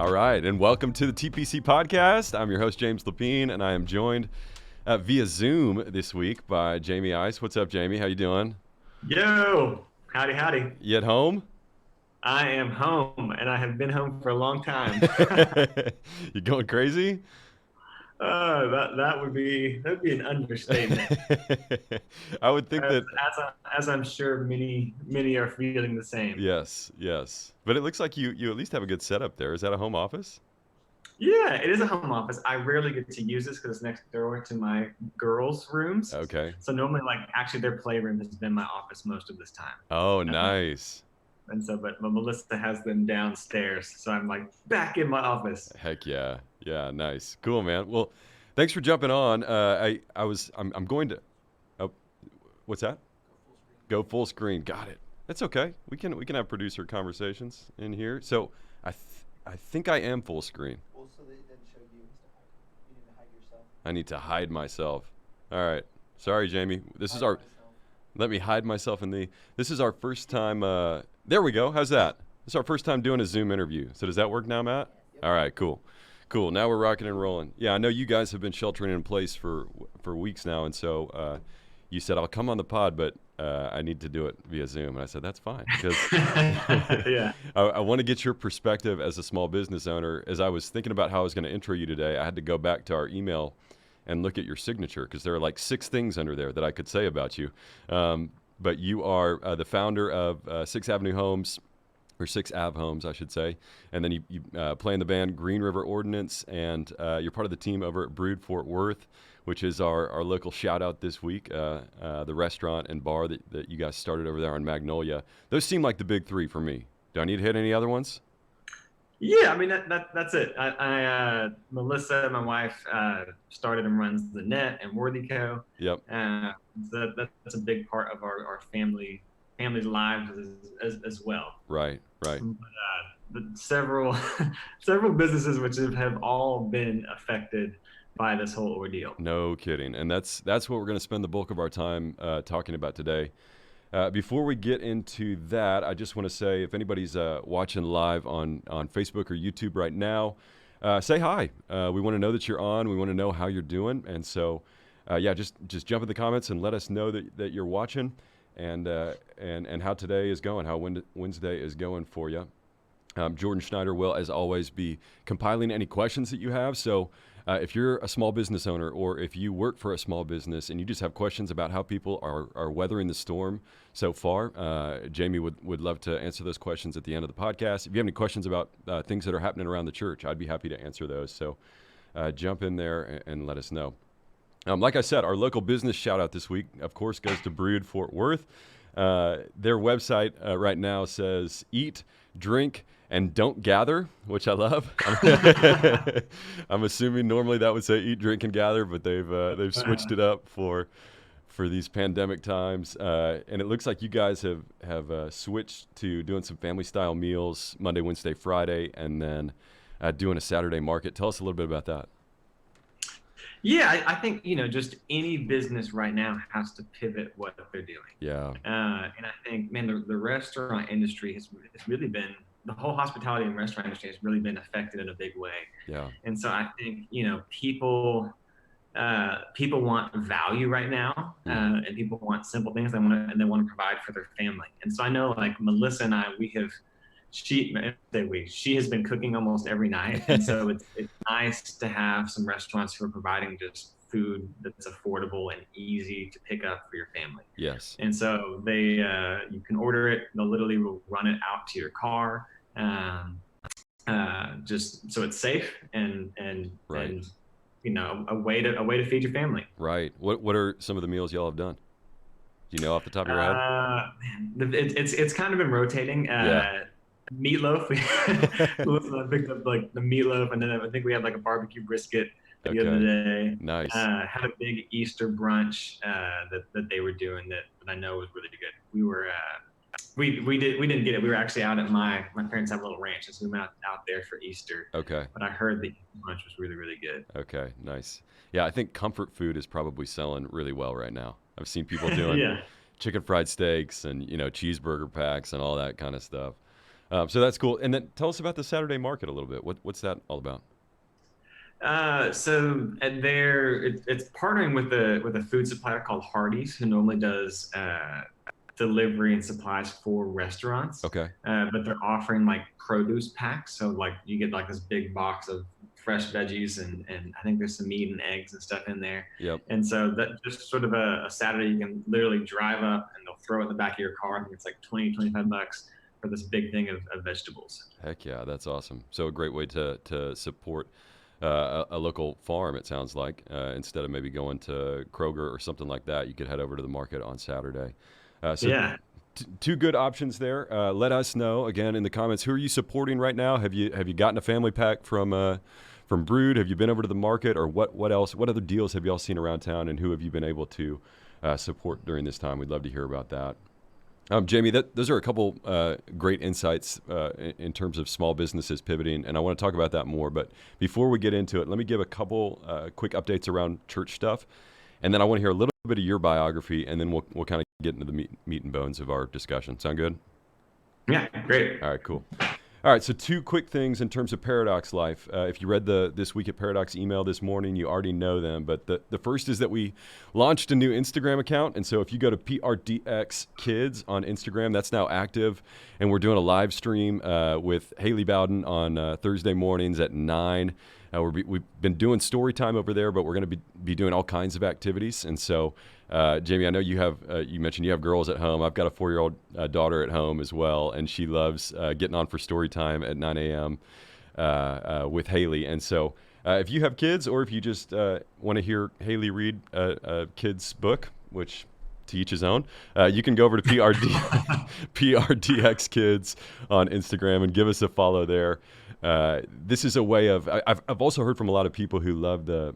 All right, and welcome to the TPC podcast. I'm your host, James Lapine, and I am joined via Zoom this week by Jamie Ice. What's up, Jamie? How you doing? Yo, howdy, howdy. You at home? I am home, and I have been home for a long time. You going crazy? That would be an understatement. I would think As, that, as I'm sure many are feeling the same. yes. But it looks like you at least have a good setup there. Is that a home office? Yeah, it is a home office. I rarely get to use this because it's next door to my girls' rooms. Okay. So normally, actually, their playroom has been my office most of this time. Oh, Uh, nice. but Melissa has them downstairs, so I'm like back in my office. Heck yeah. Yeah, nice. Cool, man. Well, thanks for jumping on. I'm going to, oh, what's that? Go full screen. Got it. That's okay. We can have producer conversations in here. So I think I am full screen. Well, so they then show you instead. You need to hide yourself. I need to hide myself. All right. Sorry, Jamie. This is Hide our. myself. Let me hide myself in the. This is our first time. There we go. How's that? This is our first time doing a Zoom interview. So does that work now, Matt? Yep. All right. Cool. Cool. Now we're rocking and rolling. Yeah, I know you guys have been sheltering in place for weeks now, and so you said I'll come on the pod, but I need to do it via Zoom, and I said that's fine because Yeah. I want to get your perspective as a small business owner. As I was thinking about how I was going to intro you today, I had to go back to our email and look at your signature because there are like 6 things under there that I could say about you. But you are the founder of 6th Avenue Homes, or 6 Ave Homes, I should say. And then you play in the band Green River Ordinance, and you're part of the team over at Brood Fort Worth, which is our local shout out this week, the restaurant and bar that you guys started over there on Magnolia. Those seem like the big 3 for me. Do I need to hit any other ones? Yeah, I mean that's it. Melissa, my wife, started and runs the Net and Worthy Co. Yep. That's a big part of our family's lives as well. Right. But several several businesses which have all been affected by this whole ordeal. No kidding. And that's what we're going to spend the bulk of our time talking about today. Before we get into that, I just want to say if anybody's watching live on Facebook or YouTube right now, say hi. We want to know that you're on. We want to know how you're doing. And so, just jump in the comments and let us know that you're watching and how today is going, how Wednesday is going for you. Jordan Schneider will, as always, be compiling any questions that you have. So if you're a small business owner or if you work for a small business and you just have questions about how people are weathering the storm so far, Jamie would love to answer those questions at the end of the podcast. If you have any questions about things that are happening around the church, I'd be happy to answer those. So jump in there and let us know. Like I said, our local business shout out this week, of course, goes to Brood Fort Worth. Their website right now says eat, drink, and don't gather, which I love. I'm assuming normally that would say eat, drink, and gather, but they've switched it up for these pandemic times. And it looks like you guys have switched to doing some family style meals Monday, Wednesday, Friday, and then doing a Saturday market. Tell us a little bit about that. Yeah, I think just any business right now has to pivot what they're doing. Yeah. And I think, man, the restaurant industry has really been, the whole hospitality and restaurant industry has really been affected in a big way. Yeah. And so I think, people want value right now, and people want simple things they want to provide for their family. And so I know, like Melissa and I, she has been cooking almost every night, and so it's nice to have some restaurants who are providing just food that's affordable and easy to pick up for your family. Yes. And so you can order it. They'll literally will run it out to your car, just so it's safe and Right. and a way to feed your family. Right. What are some of the meals y'all have done? Do you know off the top of your head? Man, it's kind of been rotating. Yeah. Meatloaf. Listen, I picked up like the meatloaf, and then I think we had like a barbecue brisket the other day. Nice. Had a big Easter brunch that they were doing that I know was really good. We were we didn't get it. We were actually out at my parents have a little ranch, and so we went out there for Easter. Okay. But I heard the brunch was really, really good. Okay. Nice. Yeah, I think comfort food is probably selling really well right now. I've seen people doing Yeah. chicken fried steaks and cheeseburger packs and all that kind of stuff. So that's cool. And then tell us about the Saturday market a little bit. What's that all about? So at there, it's partnering with a food supplier called Hardee's, who normally does delivery and supplies for restaurants. Okay. But they're offering like produce packs, so like you get like this big box of fresh veggies and I think there's some meat and eggs and stuff in there. Yep. And so that just sort of a Saturday you can literally drive up and they'll throw it in the back of your car. I think it's like 20, 25 bucks for this big thing of vegetables. Heck yeah, that's awesome. So a great way to support a local farm. It sounds like instead of maybe going to Kroger or something like that, you could head over to the market on Saturday. So Yeah. two good options there. Let us know again in the comments. Who are you supporting right now? Have you gotten a family pack from Brood? Have you been over to the market, or what else? What other deals have y'all seen around town, and who have you been able to support during this time? We'd love to hear about that. Jamie, those are a couple great insights in terms of small businesses pivoting, and I want to talk about that more. But before we get into it, let me give a couple quick updates around church stuff, and then I want to hear a little bit of your biography, and then we'll kind of get into the meat and bones of our discussion. Sound good? Yeah, great. All right, cool. All right, so two quick things in terms of Paradox Life. If you read the This Week at Paradox email this morning, you already know them. But the first is that we launched a new Instagram account. And so if you go to PRDX Kids on Instagram, that's now active. And we're doing a live stream with Haley Bowden on Thursday mornings at 9. We've been doing story time over there, but we're going to be doing all kinds of activities. And so, Jamie, I know you have, you mentioned you have girls at home. I've got a 4-year-old daughter at home as well, and she loves getting on for story time at 9 a.m. With Haley. And so if you have kids, or if you just want to hear Haley read a kid's book, which to each his own, you can go over to PRDX Kids on Instagram and give us a follow there. This is a way of, I've also heard from a lot of people who love the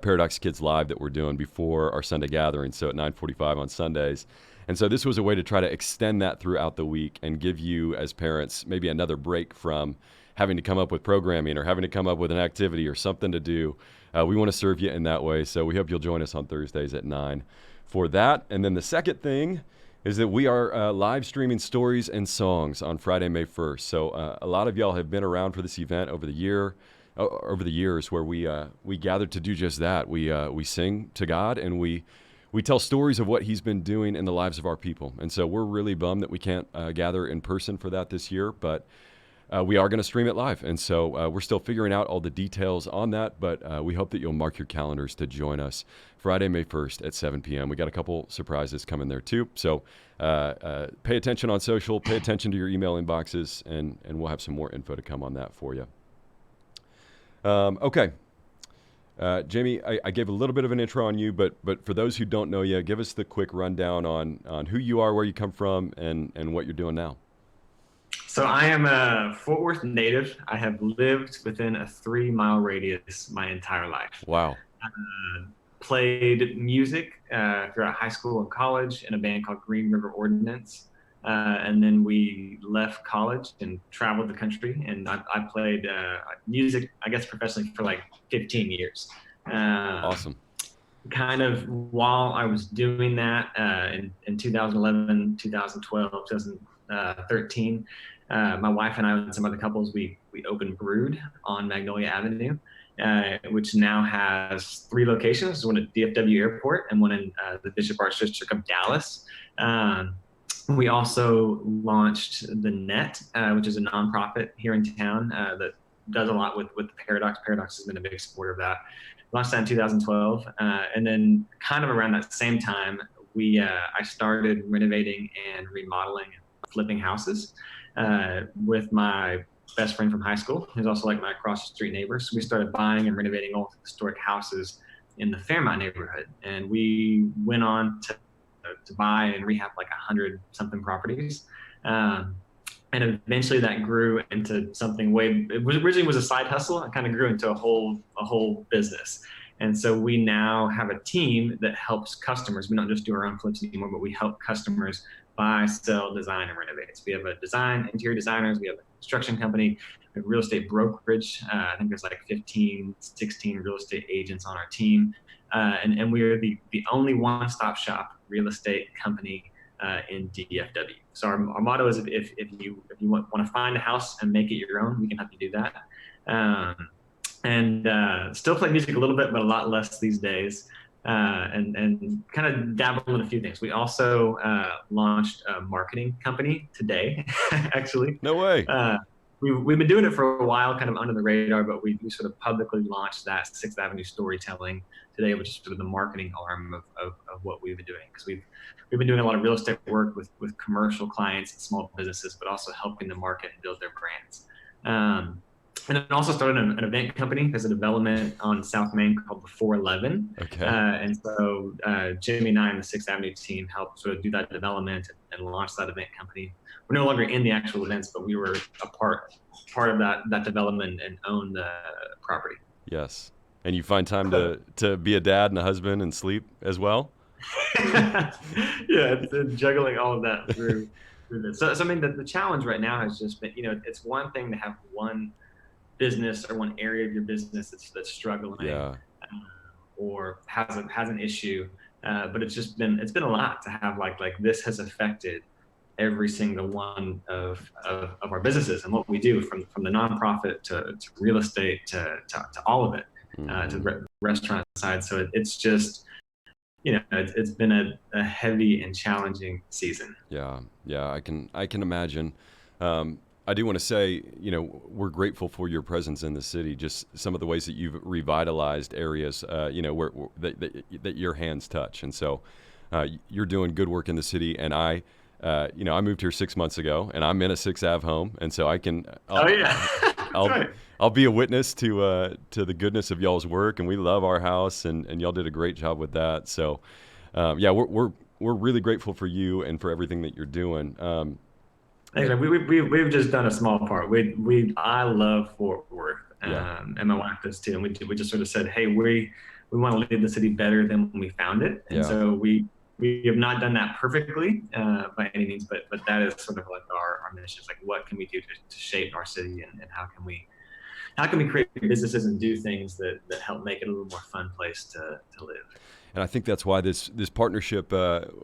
Paradox Kids Live that we're doing before our Sunday gathering, so at 9:45 on Sundays. And so this was a way to try to extend that throughout the week and give you as parents maybe another break from having to come up with programming or having to come up with an activity or something to do. We want to serve you in that way, so we hope you'll join us on Thursdays at 9 for that. And then the second thing is that we are live streaming stories and songs on Friday, May 1st. So a lot of y'all have been around for this event over the years, where we gathered to do just that. We sing to God, and we tell stories of what He's been doing in the lives of our people. And so we're really bummed that we can't gather in person for that this year, but we are going to stream it live. And so we're still figuring out all the details on that, but we hope that you'll mark your calendars to join us Friday, May 1st at 7 p.m. We got a couple surprises coming there too. So pay attention on social, pay attention to your email inboxes, and we'll have some more info to come on that for you. Okay. Jamie, I gave a little bit of an intro on you, but for those who don't know you, give us the quick rundown on who you are, where you come from, and what you're doing now. So I am a Fort Worth native. I have lived within a 3-mile radius my entire life. Wow. Played music throughout high school and college in a band called Green River Ordinance. And then we left college and traveled the country. And I played music, I guess, professionally for like 15 years. Awesome. Kind of while I was doing that in 2011, 2012, 2013, my wife and I and some other couples, we opened Brood on Magnolia Avenue. Which now has 3 locations, one at DFW Airport and one in the Bishop Archdistrict of Dallas. We also launched The Net, which is a nonprofit here in town that does a lot with Paradox. Paradox has been a big supporter of that. Launched that in 2012. And then kind of around that same time, I started renovating and remodeling and flipping houses with my best friend from high school, who's also like my across the street neighbor. So we started buying and renovating old historic houses in the Fairmont neighborhood. And we went on to buy and rehab like 100 something properties. And eventually that grew into something it originally was a side hustle. It kind of grew into a whole business. And so we now have a team that helps customers. We don't just do our own flips anymore, but we help customers buy, sell, design, and renovate. So we have interior designers, we have a construction company, we have real estate brokerage. I think there's like 15, 16 real estate agents on our team. And we are the only one-stop shop real estate company in DFW. So our motto is if you want to find a house and make it your own, we can help you do that. And still play music a little bit, but a lot less these days. And kind of dabble in a few things. We also launched a marketing company today, actually. No way. We've been doing it for a while, kind of under the radar, but we sort of publicly launched that Sixth Avenue Storytelling today, which is sort of the marketing arm of what we've been doing. Because we've been doing a lot of real estate work with commercial clients and small businesses, but also helping them market and build their brands. And then also started an event company. There's a development on South Main called the 411. Okay. And so Jimmy and I and the Sixth Avenue team helped sort of do that development and launch that event company. We're no longer in the actual events, but we were a part of that development and own the property. Yes. And you find time to be a dad and a husband and sleep as well? Yeah, it's juggling all of that through this. So I mean, the challenge right now has just been, it's one thing to have one business or one area of your business that's struggling, or has an issue, but it's been a lot to have like this has affected every single one of our businesses and what we do, from the nonprofit to real estate to all of it, to the restaurant side. So it's just, it's been a heavy and challenging season. Yeah, I can imagine. I do want to say, we're grateful for your presence in the city. Just some of the ways that you've revitalized areas, where that your hands touch, and so you're doing good work in the city. And I moved here 6 months ago, and I'm in a 6th Ave home, and so I'll be a witness to the goodness of y'all's work, and we love our house, and y'all did a great job with that. So, we're really grateful for you and for everything that you're doing. We've just done a small part. I love Fort Worth, and my wife does too. And we just sort of said, hey, we want to leave the city better than when we found it. And so we have not done that perfectly by any means, but that is sort of like our mission. It's like, what can we do to shape our city, and how can we create businesses and do things that help make it a little more fun place to live. And I think that's why this partnership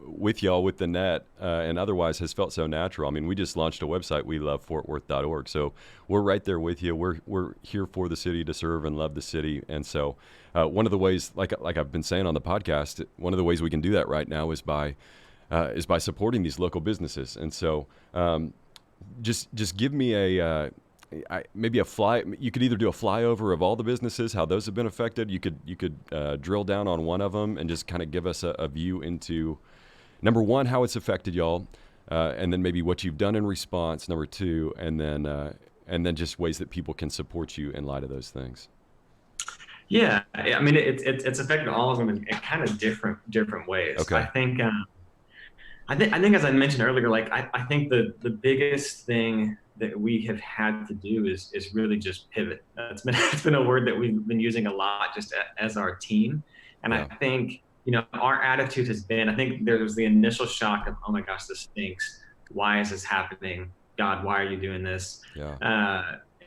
with y'all, with the net, and otherwise has felt so natural. I mean, we just launched a website, welovefortworth.org. So we're right there with you. We're here for the city, to serve and love the city. And so one of the ways, like I've been saying on the podcast, one of the ways we can do that right now is by supporting these local businesses. And so just give me maybe you could either do a flyover of all the businesses, how those have been affected. You could drill down on one of them and just kind of give us a view into, number one, how it's affected y'all, and then maybe what you've done in response, number two, and then just ways that people can support you in light of those things. Yeah, I mean, it's affected all of them in kind of different ways. Okay. I think as I mentioned earlier, like I think the biggest thing that we have had to do is really just pivot. It's been a word that we've been using a lot just as our team. And I think, our attitude has been, I think there was the initial shock of, oh my gosh, this stinks. Why is this happening? God, why are you doing this?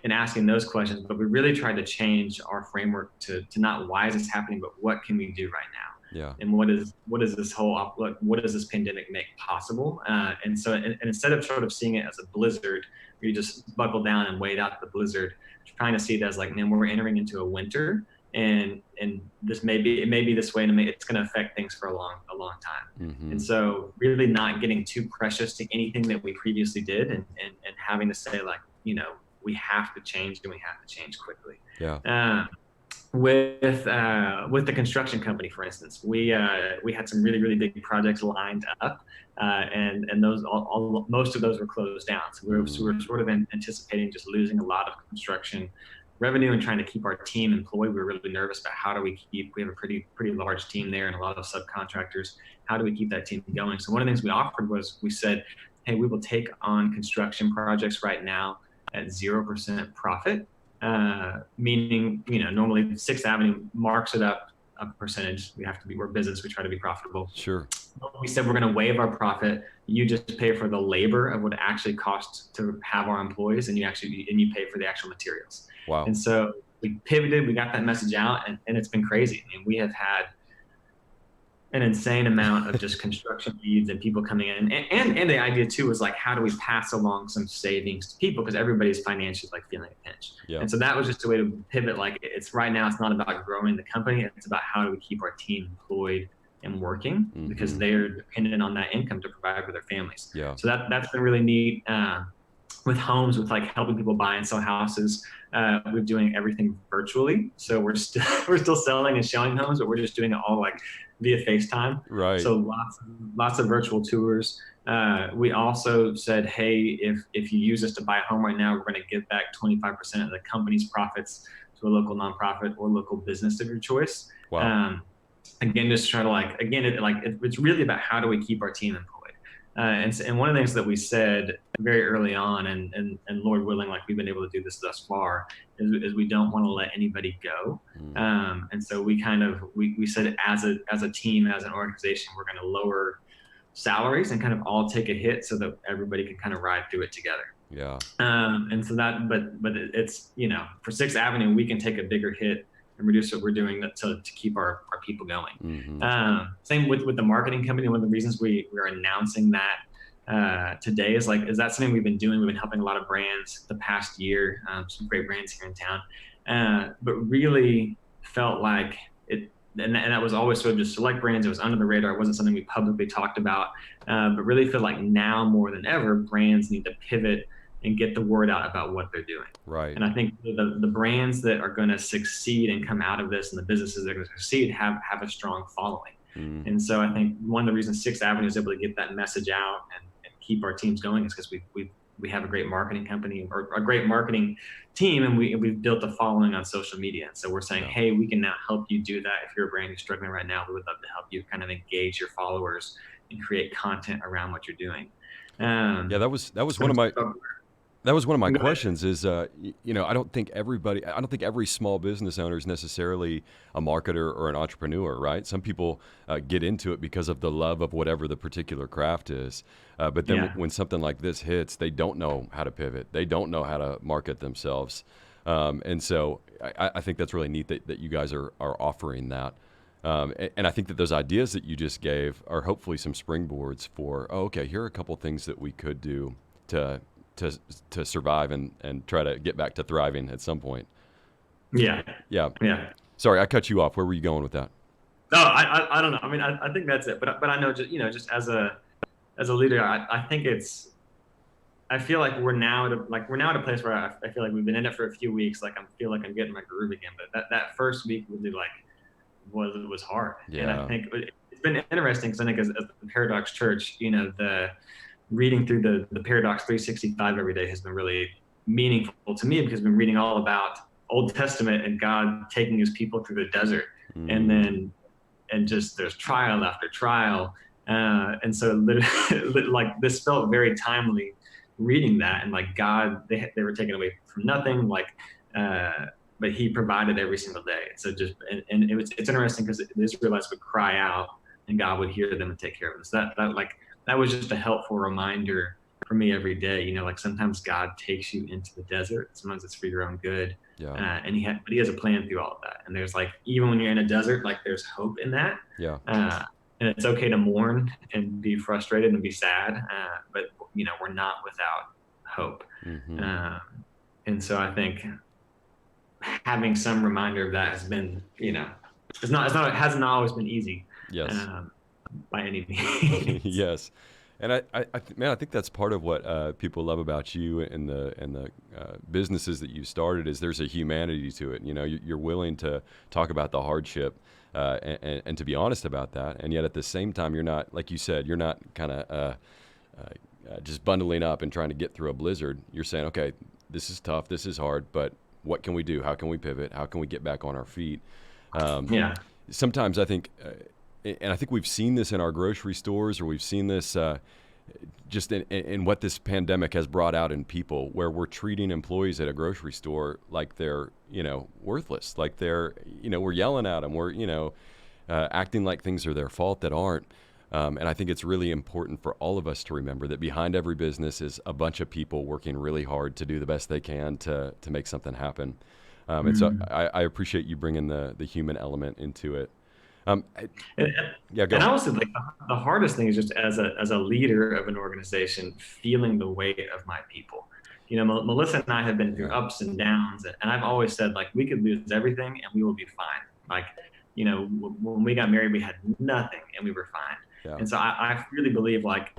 And asking those questions. But we really tried to change our framework to not why is this happening, but what can we do right now? Yeah. And what is this what does this pandemic make possible? And instead of sort of seeing it as a blizzard, where you just buckle down and wait out the blizzard, trying to see it as like, man, we're entering into a winter, and it may be this way, and it's going to affect things for a long time. Mm-hmm. And so really not getting too precious to anything that we previously did, and having to say like, we have to change, and we have to change quickly. Yeah. With the construction company, for instance, we had some really big projects lined up, and those most of those were closed down. So we were sort of anticipating just losing a lot of construction revenue and trying to keep our team employed. We were really nervous about we have a pretty large team there and a lot of subcontractors. How do we keep that team going? So one of the things we offered was, we said, hey, we will take on construction projects right now at 0% profit. Meaning, normally Sixth Avenue marks it up a percentage. We're business, we try to be profitable. Sure. We said we're going to waive our profit. You just pay for the labor of what it actually costs to have our employees, and you pay for the actual materials. Wow. And so we pivoted, we got that message out, and it's been crazy. I mean, we have had an insane amount of just construction leads and people coming in. And the idea too was like, how do we pass along some savings to people? Because everybody's financially like feeling a pinch. Yeah. And so that was just a way to pivot. Like it's right now, it's not about growing the company. It's about how do we keep our team employed and working because they're dependent on that income to provide for their families. Yeah. So that's been really neat. With homes, with like helping people buy and sell houses, we're doing everything virtually. So we're still selling and showing homes, but we're just doing it all like via FaceTime. Right. So lots of virtual tours. We also said, hey, if you use us to buy a home right now, we're going to give back 25% of the company's profits to a local nonprofit or local business of your choice. Wow. Again, just try to it's really about how do we keep our team employed. And one of the things that we said very early on, and Lord willing, like we've been able to do this thus far, is we don't want to let anybody go. And so we said as a team, as an organization, we're going to lower salaries and kind of all take a hit so that everybody can kind of ride through it together. Yeah. And so but it's, for Sixth Avenue, we can take a bigger hit and reduce what we're doing to keep our people going. Same with the marketing company. One of the reasons we're announcing that today is that something we've been doing. We've been helping a lot of brands the past year, some great brands here in town, but really felt like it, and that was always sort of just select brands. It was under the radar. It wasn't something we publicly talked about, but really feel like now more than ever, brands need to pivot and get the word out about what they're doing. Right. And I think the brands that are going to succeed and come out of this, and the businesses that are going to succeed, have a strong following. And so I think one of the reasons Sixth Avenue is able to get that message out and keep our teams going is because we have a great marketing company or a great marketing team, and we've built a following on social media. And so we're saying, hey, we can now help you do that. If you're a brand who's struggling right now, we would love to help you kind of engage your followers and create content around what you're doing. That was one of my. That was one of my questions is, I don't think every small business owner is necessarily a marketer or an entrepreneur, right? Some people get into it because of the love of whatever the particular craft is. But then when something like this hits, they don't know how to pivot. They don't know how to market themselves. And so I think that's really neat that you guys are offering that. And I think that those ideas that you just gave are hopefully some springboards for, okay, here are a couple things that we could do to survive and try to get back to thriving at some point. Yeah. Sorry, I cut you off. Where were you going with that? No, I don't know. I mean, I think that's it. But I know just as a leader, I think I feel like we're now at a place where I feel like we've been in it for a few weeks. Like I feel like I'm getting my groove again. But that first week really was hard. Yeah. And I think it's been interesting because I think as the Paradox Church, the reading through the Paradox 365 every day has been really meaningful to me because I've been reading all about Old Testament and God taking his people through the desert. And just there's trial after trial. And so literally, like this felt very timely reading that. And like God, they were taken away from nothing, but he provided every single day. So it's interesting because the Israelites would cry out and God would hear them and take care of them. So that was just a helpful reminder for me every day. Like sometimes God takes you into the desert. Sometimes it's for your own good. Yeah. But he has a plan through all of that. And there's even when you're in a desert, there's hope in that. Yeah. And it's okay to mourn and be frustrated and be sad. But we're not without hope. And so I think having some reminder of that has been, it hasn't always been easy. Yes. By any means. Yes. And I think that's part of what people love about you and the businesses that you started is there's a humanity to it. You're willing to talk about the hardship and to be honest about that. And yet at the same time, you're not, like you said, you're not kind of just bundling up and trying to get through a blizzard. You're saying, okay, this is tough, this is hard, but what can we do? How can we pivot? How can we get back on our feet? Sometimes I think, and I think we've seen this in our grocery stores, or we've seen this just in what this pandemic has brought out in people, where we're treating employees at a grocery store like they're, worthless, like they're, we're yelling at them, we're, acting like things are their fault that aren't. And I think it's really important for all of us to remember that behind every business is a bunch of people working really hard to do the best they can to make something happen. And so I appreciate you bringing the human element into it. I- And, yeah, and go. I also like the hardest thing is just as a leader of an organization, feeling the weight of my people. Melissa and I have been through Yeah, ups and downs, and I've always said like we could lose everything and we will be fine. Like, when we got married, we had nothing and we were fine. yeah, And so I really believe like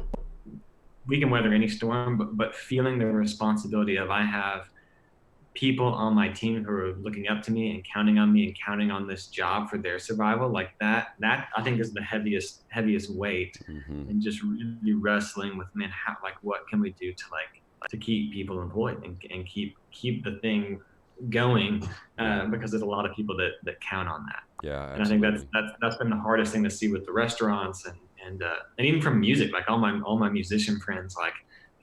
we can weather any storm, but feeling the responsibility of I have people on my team who are looking up to me and counting on me and counting on this job for their survival, like that I think is the heaviest weight. hmm, And just really wrestling with, man, how, like, what can we do to keep people employed and keep the thing going, yeah, because there's a lot of people that count on that. yeah, And I think that's absolutely. that's that's been the hardest thing to see with the restaurants, and even from music, like all my musician friends, like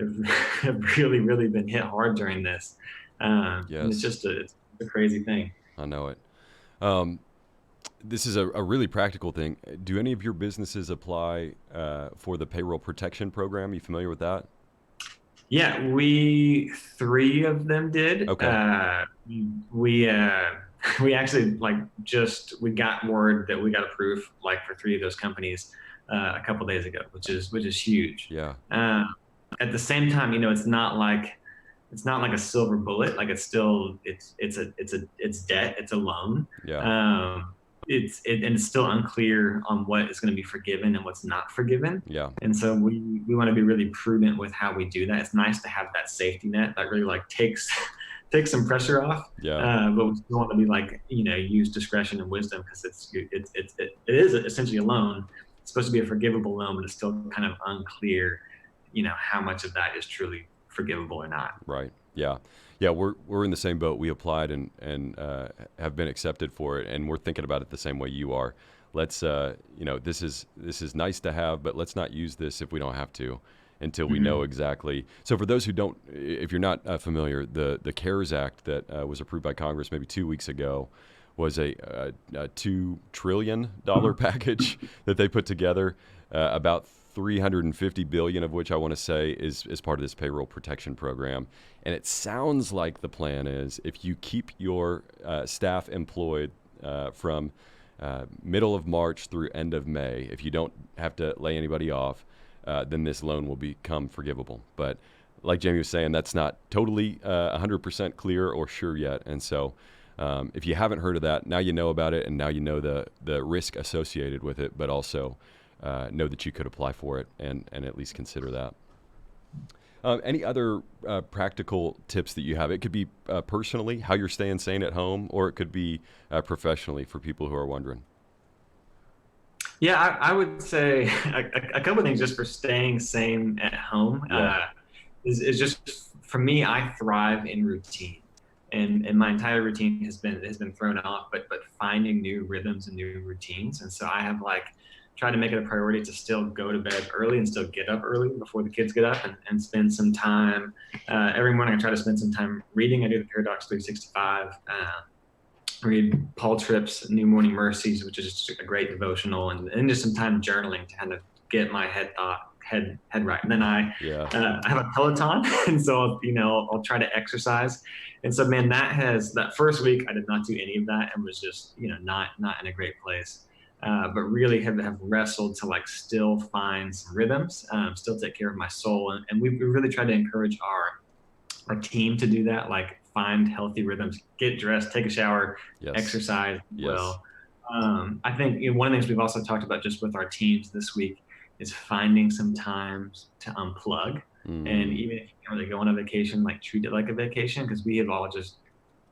have, have really been hit hard during this. And Yes, it's a crazy thing. I know it. Um, this is a really practical thing. Do any of your businesses apply for the payroll protection program? You familiar with that? Yeah, we three of them did. Okay. We we actually like just we got word that we got approved like for three of those companies a couple days ago, which is huge. Yeah. Uh, at the same time, it's not like a silver bullet. Like it's debt. It's a loan. Yeah. Um, and it's still unclear on what is going to be forgiven and what's not forgiven. Yeah. And so we want to be really prudent with how we do that. It's nice to have that safety net that really like takes takes some pressure off. Yeah. But we still want to be like, use discretion and wisdom, because it is essentially a loan. It's supposed to be a forgivable loan, but it's still kind of unclear, how much of that is truly forgivable or not. Right. Yeah. Yeah. We're in the same boat. We applied and have been accepted for it, and we're thinking about it the same way you are. Let's this is nice to have, but let's not use this if we don't have to until we know Mm-hmm. exactly. So for those who don't, if you're not familiar, the CARES Act that was approved by Congress maybe 2 weeks ago was a $2 trillion package that they put together. About 350 billion of which I want to say is part of this payroll protection program. And it sounds like the plan is if you keep your staff employed from middle of March through end of May, if you don't have to lay anybody off, then this loan will become forgivable. But like Jamie was saying, that's not totally 100% clear or sure yet. And so if you haven't heard of that, now you know about it, and now you know the risk associated with it, but also know that you could apply for it and at least consider that. Any other practical tips that you have? It could be personally, how you're staying sane at home, or it could be professionally for people who are wondering. Yeah, I would say a couple of things just for staying sane at home. Yeah, Is just for me, I thrive in routine, and my entire routine has been thrown off. But finding new rhythms and new routines, and so I have like tried to make it a priority to still go to bed early and still get up early before the kids get up, and spend some time every morning. I try to spend some time reading. I do the Paradox 365. Read Paul Tripp's New Morning Mercies, which is just a great devotional, and just some time journaling to kind of get my head right. And then yeah, I have a Peloton, and so I'll try to exercise. And so, man, that first week I did not do any of that and was just not in a great place. But really have wrestled to like still find some rhythms, still take care of my soul, and we really tried to encourage our team to do that, like find healthy rhythms, get dressed, take a shower, yes, exercise yes, well. I think one of the things we've also talked about just with our teams this week is finding some times to unplug. And mm, even if you can't really go on a vacation, like treat it like a vacation, because we have all just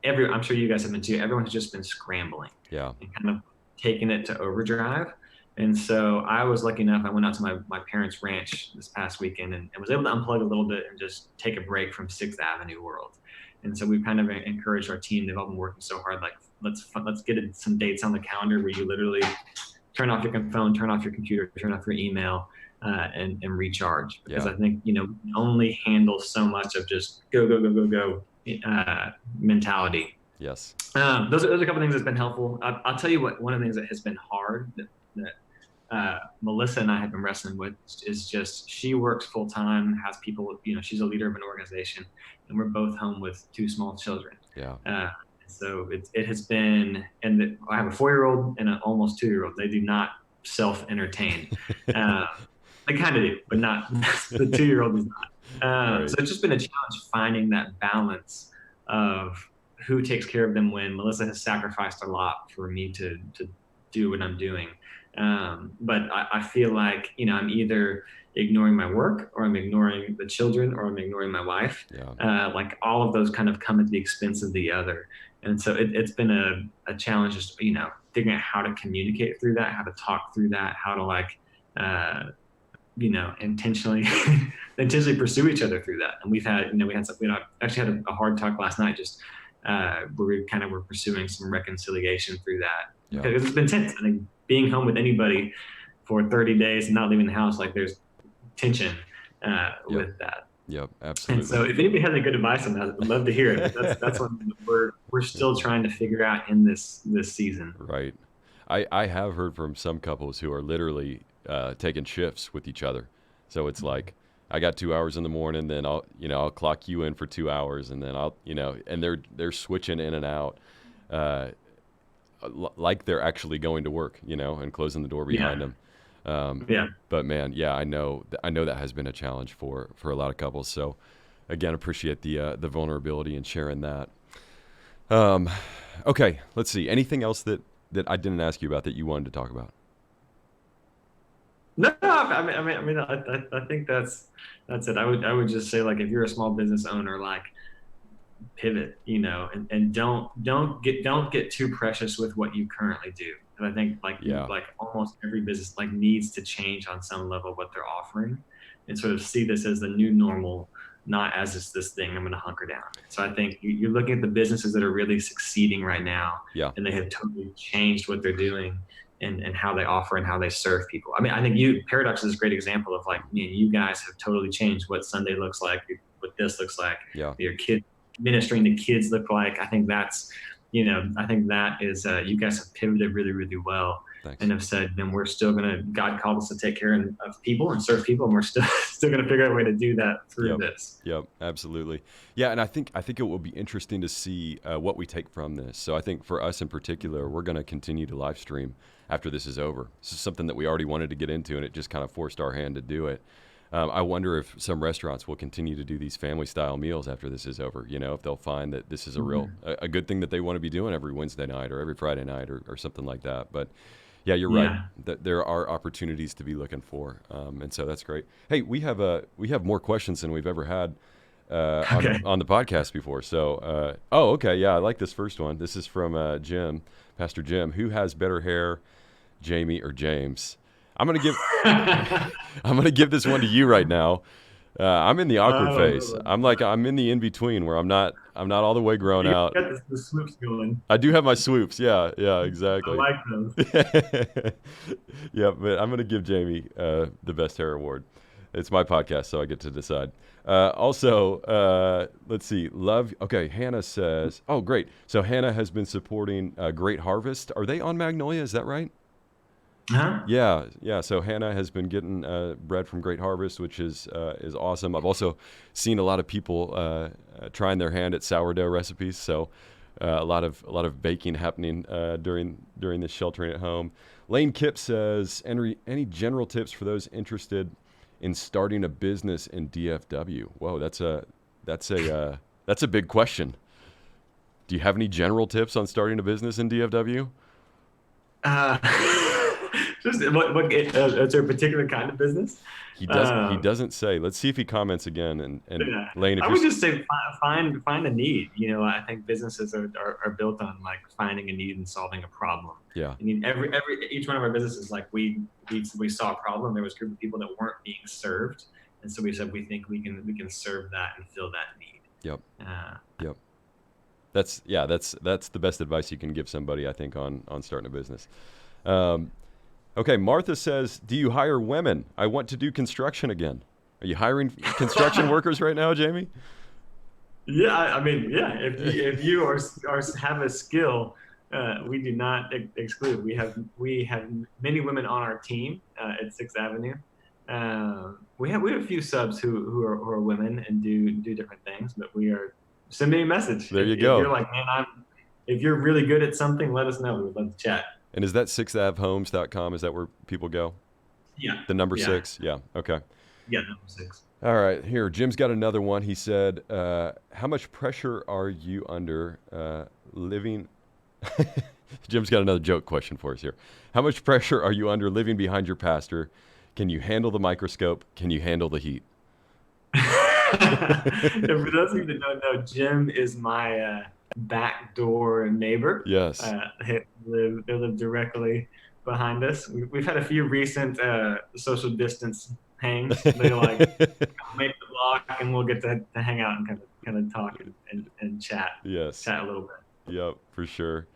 I'm sure you guys have been too. Everyone's just been scrambling yeah, and kind of taking it to overdrive. And so I was lucky enough. I went out to my parents' ranch this past weekend, and was able to unplug a little bit and just take a break from Sixth Avenue world. And so we've kind of encouraged our team. They've all been working so hard. Like let's get some dates on the calendar where you literally turn off your phone, turn off your computer, turn off your email, and recharge. Because yeah, I think we only handle so much of just go go go go go mentality. yes, Those are a couple of things that's been helpful. I'll tell you what. One of the things that has been hard that Melissa and I have been wrestling with is just she works full time, has people. She's a leader of an organization, and we're both home with two small children. yeah, Uh, So it has been, and I have a 4-year-old and an almost 2-year-old. They do not self-entertain. Uh, they kind of do, but not the 2-year-old is not. Right. So it's just been a challenge finding that balance of who takes care of them when Melissa has sacrificed a lot for me to do what I'm doing. But I feel like, I'm either ignoring my work or I'm ignoring the children or I'm ignoring my wife. Yeah. Like all of those kind of come at the expense of the other. And so it's been a challenge just, figuring out how to communicate through that, how to talk through that, how to uh, intentionally intentionally pursue each other through that. And we actually had a hard talk last night, just where we kind of were pursuing some reconciliation through that, Yeah. because it's been tense. I think being home with anybody for 30 days and not leaving the house, like there's tension with that. Yep, absolutely. And so if anybody has any good advice on that, I'd love to hear it. But that's what we're still trying to figure out in this season. Right. I have heard from some couples who are literally taking shifts with each other. So it's like, I got 2 hours in the morning, then I'll clock you in for 2 hours, and then and they're switching in and out, like they're actually going to work, and closing the door behind them. But man, I know that has been a challenge for a lot of couples. So again, appreciate the vulnerability and sharing that. Okay, let's see. Anything else that I didn't ask you about that you wanted to talk about? No, I think that's it. I would just say, like, if you're a small business owner, like, pivot, and don't get too precious with what you currently do. And I think like almost every business like needs to change on some level what they're offering, and sort of see this as the new normal, not as just this thing I'm going to hunker down. So I think you're looking at the businesses that are really succeeding right now, and they have totally changed what they're doing and how they offer and how they serve people. I mean, I think Paradox is a great example of, like, you guys have totally changed what Sunday looks like, what this looks like, your kids ministering to kids look like. I think that's, I think that is, you guys have pivoted really, really well. Thanks. And have said, then we're still God called us to take care of people and serve people, and we're still going to figure out a way to do that through this. Yep, absolutely. Yeah, and I think it will be interesting to see what we take from this. So I think for us in particular, we're going to continue to live stream after this is over. This is something that we already wanted to get into, and it just kind of forced our hand to do it. I wonder if some restaurants will continue to do these family-style meals after this is over. If they'll find that this is a good thing that they want to be doing every Wednesday night or every Friday night or something like that. But yeah, you're right. That there are opportunities to be looking for, and so that's great. Hey, we have more questions than we've ever had on the podcast before. So, okay, yeah, I like this first one. This is from Jim, Pastor Jim. Who has better hair, Jamie or James? I'm gonna give this one to you right now. I'm in the awkward phase. I'm in the in between where I'm not all the way grown out. You got the swoops going. I do have my swoops. Yeah, exactly. I like those. Yeah, but I'm gonna give Jamie the best hair award. It's my podcast, so I get to decide. Also, let's see. Okay, Hannah says, oh, great. So Hannah has been supporting Great Harvest. Are they on Magnolia? Is that right? Huh? Yeah. So Hannah has been getting bread from Great Harvest, which is awesome. I've also seen a lot of people trying their hand at sourdough recipes. So a lot of baking happening during this sheltering at home. Lane Kipp says, any general tips for those interested in starting a business in DFW? Whoa, that's a big question. Do you have any general tips on starting a business in DFW? Just is there a particular kind of business? He doesn't say. Let's see if he comments again. And Lane, I would just say find a need. I think businesses are built on, like, finding a need and solving a problem. Yeah. I mean, each one of our businesses, like, we saw a problem. There was a group of people that weren't being served, and so we said we think we can serve that and fill that need. Yep. Yep. That's the best advice you can give somebody, I think, on starting a business. Okay, Martha says, do you hire women? I want to do construction again. Are you hiring construction workers right now, Jamie? Yeah, I mean, yeah. If you have a skill, we do not exclude. We have many women on our team at 6th Avenue. We have a few subs who are women and do different things, but we are. Send me a message. There you go. If you're like, man, if you're really good at something, let us know. We would love to chat. And is that 6avhomes.com? Is that where people go? Yeah. The number Yeah. 6? Yeah. Okay. Yeah, number 6. All right. Here, Jim's got another one. He said, how much pressure are you under living? Jim's got another joke question for us here. How much pressure are you under living behind your pastor? Can you handle the microscope? Can you handle the heat? For those of you that don't know, Jim is my backdoor neighbor. Yes. They live directly behind us. We've had a few recent social distance hangs. They like make the block, and we'll get to hang out and kind of talk and chat. Yes. Chat a little bit. Yep, for sure.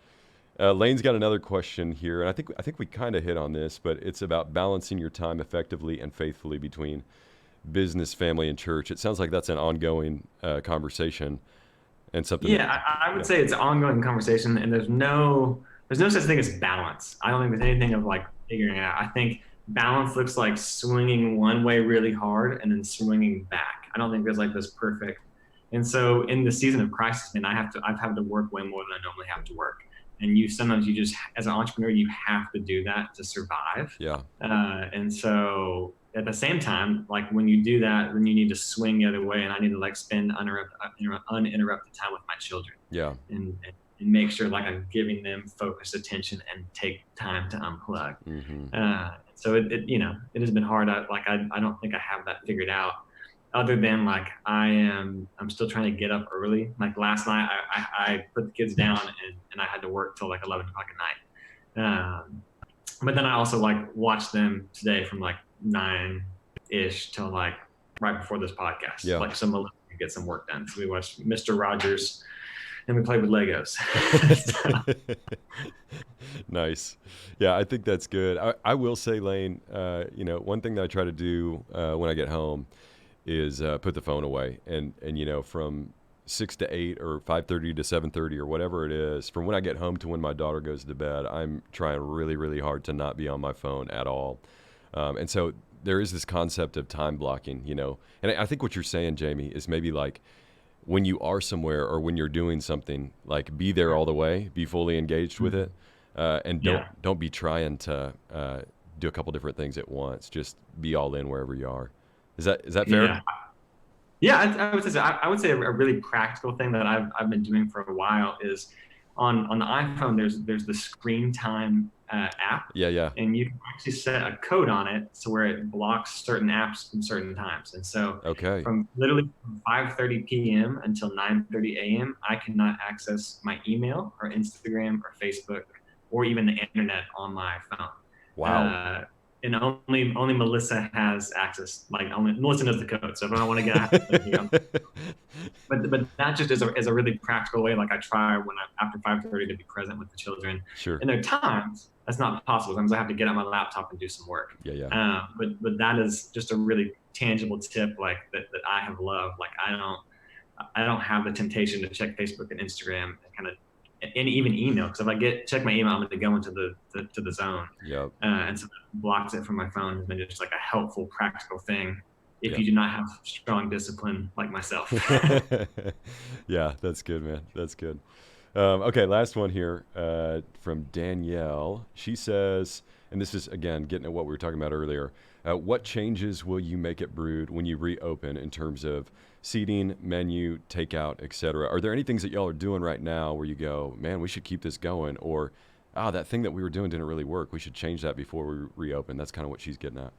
Lane's got another question here, and I think we kind of hit on this, but it's about balancing your time effectively and faithfully between business, family, and church. It sounds like that's an ongoing conversation and something. Yeah, I would say it's an ongoing conversation, and there's no such thing as balance. I don't think there's anything of like figuring it out. I think balance looks like swinging one way really hard and then swinging back. I don't think there's like this perfect. And so in the season of crisis, man, I've had to work way more than I normally have to work. And sometimes you just, as an entrepreneur, you have to do that to survive. Yeah. And so at the same time, like when you do that, then you need to swing the other way, and I need to like spend uninterrupted time with my children. Yeah. And make sure like I'm giving them focused attention and take time to unplug. Mm-hmm. So it has been hard. I don't think I have that figured out, other than like I'm still trying to get up early. Like last night, I put the kids down and I had to work till like 11 o'clock at night. But then I also like watched them today from like 9-ish till like right before this podcast. Yeah. Like some to get some work done. So we watched Mr. Rogers and we played with Legos. Nice. Yeah, I think that's good. I will say, Lane, one thing that I try to do when I get home is put the phone away, and from 6 to 8 or 5:30 to 7:30 or whatever it is, from when I get home to when my daughter goes to bed, I'm trying really, really hard to not be on my phone at all. And so there is this concept of time blocking, and I think what you're saying, Jamie, is maybe like when you are somewhere or when you're doing something, like be there all the way, be fully engaged with it, and don't be trying to do a couple different things at once. Just be all in wherever you are. Is that fair? Yeah, I would say so. I would say a really practical thing that I've been doing for a while is on the iPhone. There's the screen time app. Yeah. And you can actually set a code on it so where it blocks certain apps from certain times. And so from 5:30 p.m. until 9:30 a.m., I cannot access my email or Instagram or Facebook or even the internet on my phone. Wow. And only Melissa has access. Like only Melissa knows the code. So if I want to get access, but that just is a really practical way. Like I try after 5:30 to be present with the children. Sure. And there are times that's not possible. Sometimes I have to get on my laptop and do some work. Yeah. But that is just a really tangible tip, like that I have loved. Like I don't have the temptation to check Facebook and Instagram and even email, because if I check my email, I'm going to go into the zone. Yep. And so it blocks it from my phone. Has been just like a helpful, practical thing if you do not have strong discipline like myself. Yeah, that's good, man. That's good. Okay, last one here from Danielle. She says, and this is, again, getting at what we were talking about earlier, what changes will you make at Brood when you reopen in terms of seating, menu, takeout, etc.? Are there any things that y'all are doing right now where you go, man, we should keep this going, or that thing that we were doing didn't really work, we should change that before we reopen? That's kind of what she's getting at.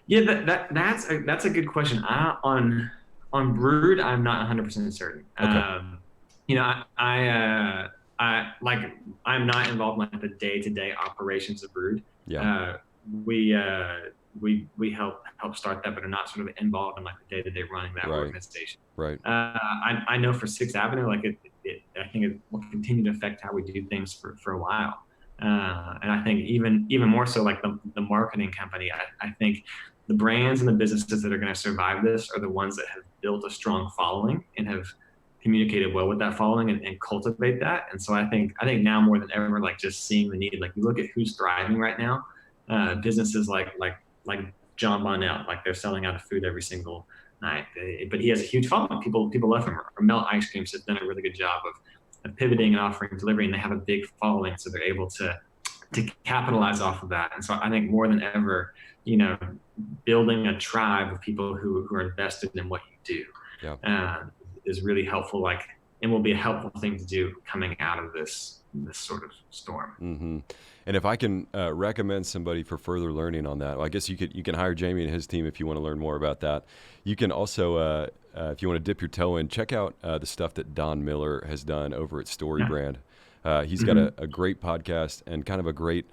Yeah, that's a good question. On Brood, I'm not 100% certain. Okay. I'm not involved in like the day-to-day operations of Brood. Yeah. We help start that, but are not sort of involved in like the day-to-day running that organization. Right. I know for 6th Avenue, like I think it will continue to affect how we do things for a while. And I think even more so, like the marketing company, I think the brands and the businesses that are going to survive this are the ones that have built a strong following and have communicated well with that following and cultivate that. And so I think now more than ever, like just seeing the need, like you look at who's thriving right now, businesses like John Bonnell, like they're selling out of food every single night, but he has a huge following. People love him. Or Melt Ice Cream has done a really good job of pivoting and offering delivery, and they have a big following, so they're able to capitalize off of that. And so I think more than ever, building a tribe of people who are invested in what you do is really helpful, and will be a helpful thing to do coming out of this sort of storm. Mm-hmm. And if I can recommend somebody for further learning on that, well, I guess you can hire Jamie and his team if you want to learn more about that. You can also, if you want to dip your toe in, check out the stuff that Don Miller has done over at Story Brand. He's got a great podcast and kind of a great,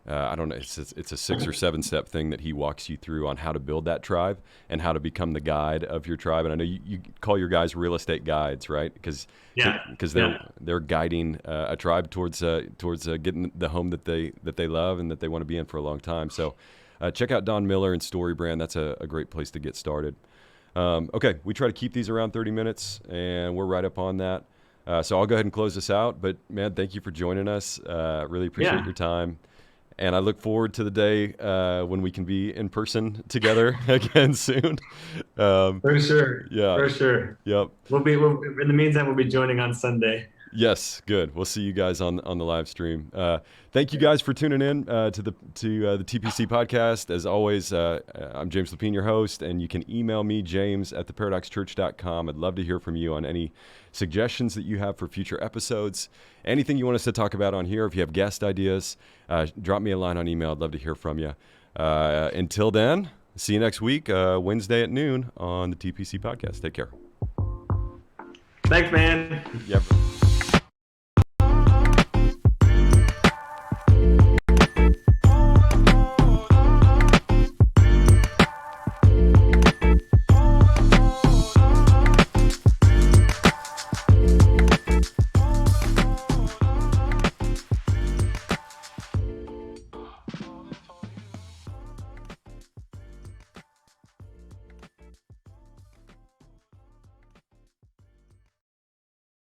I don't know, it's a 6 or 7 step thing that he walks you through on how to build that tribe and how to become the guide of your tribe. And I know you call your guys real estate guides, right? Because they're guiding a tribe towards getting the home that they love and that they want to be in for a long time. So check out Don Miller and Story Brand. That's a great place to get started. Okay, we try to keep these around 30 minutes, and we're right up on that. So I'll go ahead and close this out. But, man, thank you for joining us. Really appreciate your time. And I look forward to the day when we can be in person together again soon. For sure. Yeah. For sure. Yep. We'll in the meantime, we'll be joining on Sunday. Yes, good. We'll see you guys on the live stream. Thank you guys for tuning in to the TPC podcast. As always, I'm James Lapine, your host, and you can email me, james@theparadoxchurch.com. I'd love to hear from you on any suggestions that you have for future episodes. Anything you want us to talk about on here, if you have guest ideas, drop me a line on email. I'd love to hear from you. Until then, see you next week, Wednesday at noon on the TPC podcast. Take care. Thanks, man. Yep.